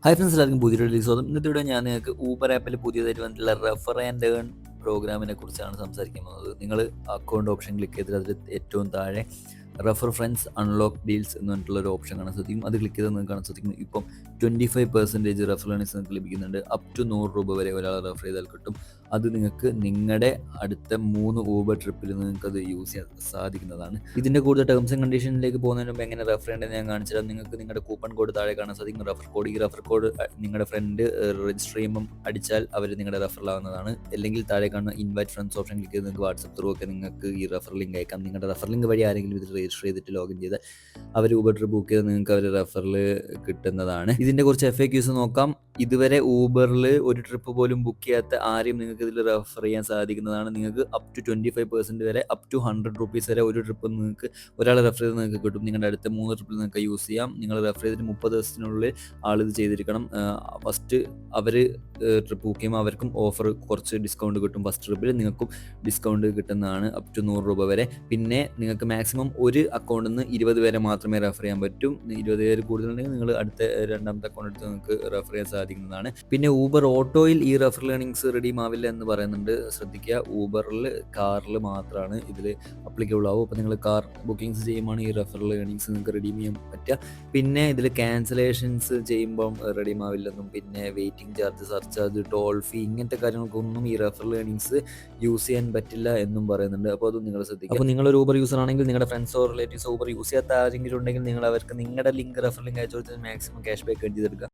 Hi friends, എല്ലാവർക്കും പുതിയൊരു release സ്വാഗതം. ഇന്നത്തെ വീഡിയോ ഞാൻ നിങ്ങൾക്ക് ഊബർ ആപ്പിൽ പുതിയതായിട്ട് വന്നിട്ടുള്ള റെഫർ ആൻഡ് ഏൺ പ്രോഗ്രാമിനെ കുറിച്ചാണ് സംസാരിക്കാൻ പോകുന്നത്. നിങ്ങൾ അക്കൗണ്ട് ഓപ്ഷൻ ക്ലിക്ക് ചെയ്തിട്ട് അതിൽ ഏറ്റവും താഴെ റെഫർ ഫ്രണ്ട്സ് അൺലോക്ക് ഡീൽസ് എന്ന് പറഞ്ഞിട്ടുള്ള ഒരു ഓപ്ഷൻ കാണാൻ സാധിക്കും. അത് ക്ലിക്ക് ചെയ്താൽ നിങ്ങൾക്ക് കാണാൻ സാധിക്കും ഇപ്പം 25% റെഫർ ഏണിങ്സ് നിങ്ങൾക്ക് ലഭിക്കുന്നുണ്ട്. അപ് ടു 100 രൂപ വരെ ഒരാൾ റെഫർ ചെയ്താൽ കിട്ടും. അത് നിങ്ങൾക്ക് നിങ്ങളുടെ അടുത്ത 3 ഊബർ ട്രിപ്പിൽ നിങ്ങൾക്ക് അത് യൂസ് ചെയ്യാൻ സാധിക്കുന്നതാണ്. ഇതിൻ്റെ കൂടുതൽ ടേംസ് ആൻഡ് കണ്ടീഷനിലേക്ക് പോകുന്നതിന് മുമ്പ് എങ്ങനെ റെഫർ ചെയ്യേണ്ടത് ഞാൻ കാണിച്ചുതരാം. നിങ്ങൾക്ക് നിങ്ങളുടെ കൂപ്പൺ കോഡ് താഴെ കാണാൻ സാധിക്കും. റെഫർ കോഡ്, ഈ റെഫർ കോഡ് നിങ്ങളുടെ ഫ്രണ്ട് രജിസ്റ്റർ ചെയ്യുമ്പം അടിച്ചാൽ അവർ നിങ്ങളുടെ റെഫറലാവുന്നതാണ്. അല്ലെങ്കിൽ താഴെ കാണുന്ന ഇൻവൈറ്റ് ഫ്രണ്ട്സ് ഓപ്ഷൻ ക്ലിക്ക് ചെയ്ത് നിങ്ങൾക്ക് വാട്സപ്പ് ത്രൂ ഒക്കെ നിങ്ങൾക്ക് ഈ റെഫർ ലിങ്ക് അയക്കാം. നിങ്ങളുടെ റെഫർ ലിങ്ക് വഴി ആരെങ്കിലും ഇത് രജിസ്റ്റർ ചെയ്തിട്ട് ലോഗിൻ ചെയ്താൽ അവർ ഊബർ ട്രിപ്പ് ബുക്ക് ചെയ്ത് നിങ്ങൾക്ക് അവർ റെഫറിൽ കിട്ടുന്നതാണ്. ഇതിൻ്റെ കുറച്ച് FAQs നോക്കാം. ഇതുവരെ ഊബറിൽ ഒരു ട്രിപ്പ് പോലും ബുക്ക് ചെയ്യാത്ത ആരെയും നിങ്ങൾക്ക് ഇതിൽ റെഫർ ചെയ്യാൻ സാധിക്കുന്നതാണ്. നിങ്ങൾക്ക് അപ് ടു 25% വരെ, അപ് ടു 100 റുപ്പീസ് വരെ ഒരു ട്രിപ്പ് നിങ്ങൾക്ക് ഒരാളെ റെഫർ ചെയ്ത് നിങ്ങൾക്ക് കിട്ടും. നിങ്ങളുടെ അടുത്ത 3 ട്രിപ്പിൽ നിങ്ങൾക്ക് യൂസ് ചെയ്യാം. നിങ്ങൾ റെഫർ ചെയ്തിട്ട് 30 ദിവസത്തിനുള്ളിൽ ആളിത് ചെയ്തിരിക്കണം. ഫസ്റ്റ് അവർ ട്രിപ്പ് ബുക്ക് ചെയ്യുമ്പോൾ അവർക്കും ഓഫർ കുറച്ച് ഡിസ്കൗണ്ട് കിട്ടും. ഫസ്റ്റ് ട്രിപ്പിൽ നിങ്ങൾക്കും ഡിസ്കൗണ്ട് കിട്ടുന്നതാണ് അപ് ടു 100 രൂപ വരെ. പിന്നെ നിങ്ങൾക്ക് മാക്സിമം ഒരു അക്കൗണ്ടിൽ നിന്ന് 20 പേരെ മാത്രമേ റെഫർ ചെയ്യാൻ പറ്റും. 20 പേര് കൂടുതലുണ്ടെങ്കിൽ നിങ്ങൾ അടുത്ത രണ്ടാമത്തെ അക്കൗണ്ട് എടുത്ത് നിങ്ങൾക്ക് റെഫർ ചെയ്യാൻ സാധിക്കുന്നതാണ്. പിന്നെ ഊബർ ഓട്ടോയിൽ ഈ റെഫർ ഏണിങ്സ് റെഡീം ആവില്ല എന്ന് പറയുന്നുണ്ട്. ശ്രദ്ധിക്കുക, ഊബറിൽ കാറിൽ മാത്രമാണ് ഇതിൽ അപ്ലിക്കബിൾ ആവും. അപ്പോൾ നിങ്ങൾ കാർ ബുക്കിങ്സ് ചെയ്യുമ്പോൾ ഈ റെഫറൽ ഏണിങ്സ് നിങ്ങൾക്ക് റെഡീം ചെയ്യാൻ പറ്റുക. പിന്നെ ഇതിൽ ക്യാൻസലേഷൻസ് ചെയ്യുമ്പം റെഡീം ആവില്ലെന്നും, പിന്നെ വെയിറ്റിംഗ് ചാർജ്, സർചാർജ്, ടോൾ ഫീ, ഇങ്ങനത്തെ കാര്യങ്ങൾക്കൊന്നും ഈ റെഫറൽ ഏണിങ്സ് യൂസ് ചെയ്യാൻ പറ്റില്ല എന്നും പറയുന്നുണ്ട്. അപ്പോൾ അതും നിങ്ങൾ ശ്രദ്ധിക്കുക. അപ്പോൾ നിങ്ങളൊരു ഊബർ യൂസർ ആണെങ്കിൽ നിങ്ങളുടെ ഫ്രണ്ട്സോ റിലേറ്റീവ്സോ ഊബർ യൂസ് ചെയ്യാത്ത ആരെങ്കിലും ഉണ്ടെങ്കിൽ നിങ്ങൾ അവർക്ക് നിങ്ങളുടെ ലിങ്ക്, റെഫർ ലിങ്ക് അയച്ചു കൊടുത്ത് മാക്സിമം ക്യാഷ് ബാക്ക് ചെയ്തെടുക്കുക.